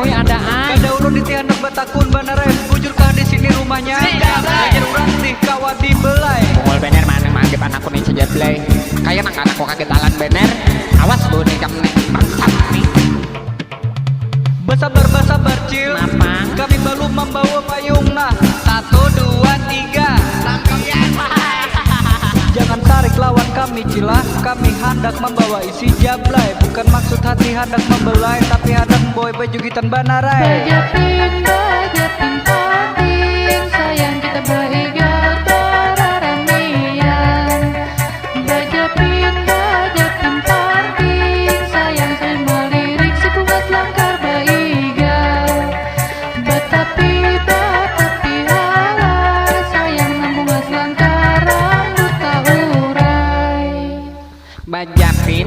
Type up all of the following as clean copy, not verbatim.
Oh ada ay. Kada ulun di tihandap batakun banarai. Bujurkah di sini rumahnya? Ajar urang tih kawa di belai. Mungul bener mana manggil anakku nih saja play. Kayak nang anakku kaget alan bener. Awas lu nih kamu nih bangsat nih. Bersabar cil. Mapang. Kami belum membawa payung nah. 1, 2, 3. Sampian. Jangan tarik lawan kami cilah. Kami hendak membawa isi jablay. Bukan maksud hati hendak membelai, tapi hendak boy bejugitan banarai. Bajapin pating, sayang kita berhigal beraramian. Bajapin pating, sayang saya melirik si buat langkar baigal. Batapi halai, sayang nambungas langkar rambut kaurai. Bajapin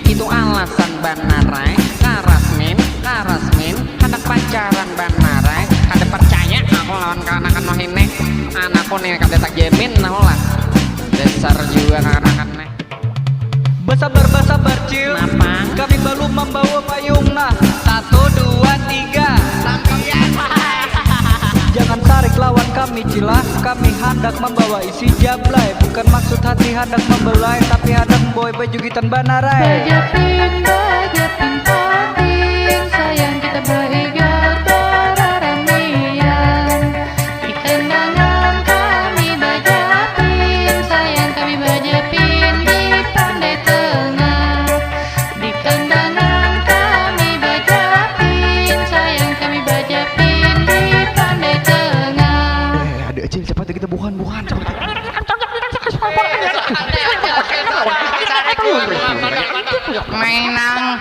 itu alasan banarai. Karasmin hendak pacaran banarai. Kada percaya aku lawan kanakan noh ini. Anakku nih kada tak jamin nah lah. Dasar juga kanakan nih. Bersabar cil. Mapang. Kami belum membawa payung nah. 1, 2, 3. Sampian. Jangan tarik lawan kami cilah. Kami hendak membawa isi jablay. Bukan maksud hati hendak membelai, tapi hendak boy bejugitan banarai. Bajapin pating, sayang kita berhigal beraramian. Di kendangan kami bajapin, sayang kami bajapin di pandai tengah. Di kendangan kami bajapin, sayang kami bajapin di pandai tengah. Ada Acil cepat kita bukan cepat. Mainang